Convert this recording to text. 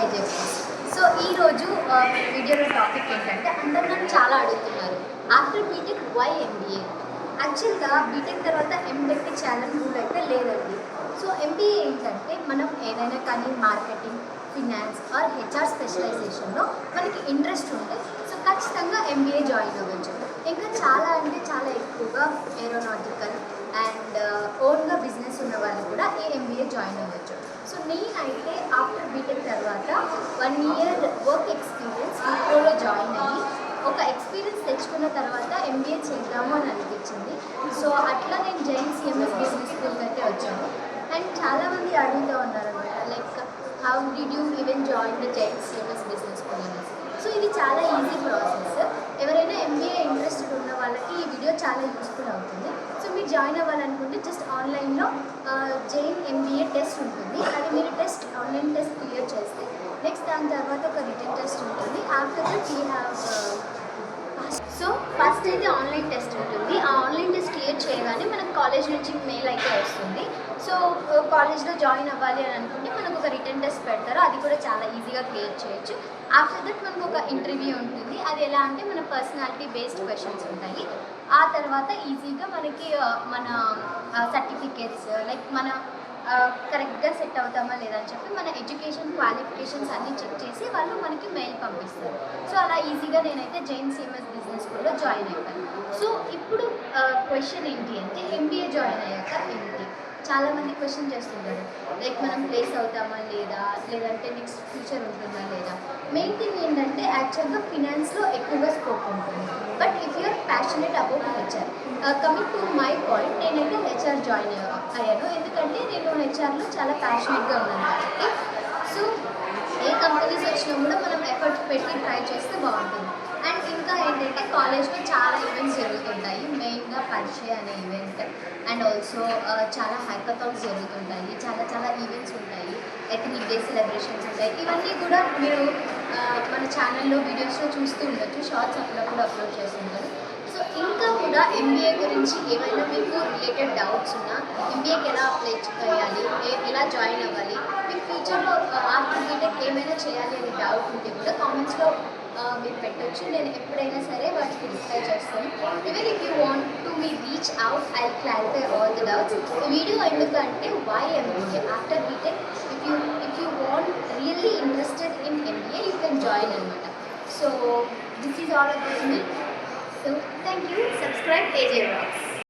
ఏజే. So ఈరోజు వీడియోలో topic ఏంటంటే అందరు నన్ను చాలా అడుగుతున్నారు, ఆఫ్టర్ బీటెక్ వై ఎంబీఏ. యాక్చువల్గా బీటెక్ తర్వాత ఎంటెక్ చేయాలని రూల్ అయితే లేదండి. సో ఎంబీఏ ఏంటంటే మనం ఏదైనా కానీ మార్కెటింగ్, ఫినాన్స్ ఆర్ హెచ్ఆర్ స్పెషలైజేషన్లో మనకి ఇంట్రెస్ట్ ఉంటే సో ఖచ్చితంగా ఎంబీఏ జాయిన్ అవ్వచ్చు. ఇంకా చాలా అంటే చాలా ఎక్కువగా ఏరోనాటికల్ అండ్ ఓన్గా బిజినెస్ ఉన్న వాళ్ళు కూడా ఈ ఎంబీఏ జాయిన్ అవ్వచ్చు. సో నేనైతే ఆఫ్టర్ బీటెక్ తర్వాత 1 year వర్క్ ఎక్స్పీరియన్స్ విప్రోలో జాయిన్ అయ్యి ఒక ఎక్స్పీరియన్స్ తెచ్చుకున్న తర్వాత ఎంబీఏ చేద్దాము అని అనిపించింది. సో అట్లా నేను జైన్ సిఎంఎస్ బిజినెస్ స్కూల్కి అయితే వచ్చాను. అండ్ చాలామంది అడుగుతూ ఉన్నారనమాట, like how did you even join the Jain CMS business school అనేసి. సో ఇది చాలా ఈజీ ప్రాసెస్. ఎవరైనా ఎంబీఏ ఇంట్రెస్టెడ్ ఉన్న వాళ్ళకి ఈ వీడియో చాలా యూస్ఫుల్ అవుతుంది. సో మీరు జాయిన్ అవ్వాలనుకుంటే జస్ట్ ఆన్లైన్లో జైన్ ఎంబీఏ టెస్ట్ ఉంటుంది. అది మీరు ఆన్లైన్ టెస్ట్ క్లియర్ చేస్తే నెక్స్ట్ దాని తర్వాత ఒక రిటర్న్ టెస్ట్ ఉంటుంది. After that you have so first అయితే ఆన్లైన్ టెస్ట్ ఉంటుంది. ఆ ఆన్లైన్ టెస్ట్ క్లియర్ చేయగానే మనకు కాలేజ్ నుంచి మెయిల్ అయితే వస్తుంది. సో కాలేజ్లో జాయిన్ అవ్వాలి అని అనుకుంటే మనకు ఒక రిటర్న్ టెస్ట్ పెడతారు. అది కూడా చాలా ఈజీగా క్లియర్ చేయొచ్చు. ఆఫ్టర్ దట్ మనకు ఒక ఇంటర్వ్యూ ఉంటుంది. అది ఎలా అంటే మన పర్సనాలిటీ బేస్డ్ క్వశ్చన్స్ ఉంటాయి. ఆ తర్వాత ఈజీగా మనకి మన సర్టిఫికేట్స్ లైక్ మన కరెక్ట్గా సెట్ అవుతామా లేదా అని చెప్పి మన ఎడ్యుకేషన్ క్వాలిఫికేషన్స్ అన్నీ చెక్ చేసి వాళ్ళు మనకి మెయిల్ పంపిస్తారు. సో అలా ఈజీగా నేనైతే జైన్ సిఎంఎస్ బిజినెస్ స్కూల్లో జాయిన్ అయిపోయాను. సో ఇప్పుడు క్వశ్చన్ ఏంటి అంటే ఎంబీఏ జాయిన్ అయ్యాక ఏంటి, చాలామంది క్వశ్చన్ చేస్తుంటారు, లైక్ మనం ప్లేస్ అవుతామా లేదా, లేదంటే నెక్స్ట్ ఫ్యూచర్ ఉంటుందా లేదా. మెయిన్ థింగ్ ఏంటంటే యాక్చువల్గా ఫినాన్స్లో ఎక్కువగా స్కోప్ ఉంటుంది. But if you're passionate about HR, coming to my point, నేనైతే హెచ్ఆర్ జాయిన్ అయ్యాను. ఎందుకంటే నేను హెచ్ఆర్లో చాలా ప్యాషనెట్గా ఉన్నాను కాబట్టి. సో ఏ కంపెనీస్ వచ్చినా కూడా మనం ఎఫర్ట్ పెట్టి ట్రై చేస్తే బాగుంటుంది. అండ్ ఇంకా ఏంటంటే కాలేజ్లో చాలా ఈవెంట్స్ జరుగుతుంటాయి. మెయిన్గా పరిచయ అనే ఈవెంట్ అండ్ ఆల్సో చాలా హ్యాకథాన్స్ జరుగుతుంటాయి. చాలా ఈవెంట్స్ ఉంటాయి. ఎథనిక్ డే సెలబ్రేషన్స్ ఉంటాయి. ఇవన్నీ కూడా మీరు మన ఛానల్లో వీడియోస్లో చూస్తూ ఉండొచ్చు. షార్ట్స్ అప్పుడప్పుడు అప్లోడ్ చేస్తుంటారు. సో ఇంకా కూడా ఎంబీఏ గురించి ఏమైనా మీకు రిలేటెడ్ డౌట్స్ ఉన్నా, ఎంబీఏకి ఎలా అప్లై చేయాలి, ఎలా జాయిన్ అవ్వాలి, మీకు ఫ్యూచర్లో ఆఫ్టర్ బీటెక్ ఏమైనా చేయాలి అనే డౌట్ ఉంటే కూడా కామెంట్స్లో మీరు పెట్టచ్చు. నేను ఎప్పుడైనా సరే వాటికి రిప్లై చేస్తాను. Even if you want to me reach out I clarify all the doubts. Video ఎందుకంటే why MBA after BTech, if you want really interested in MBA you can join అనమాట. So this is all about me. So thank you. Subscribe AJ Vlogs.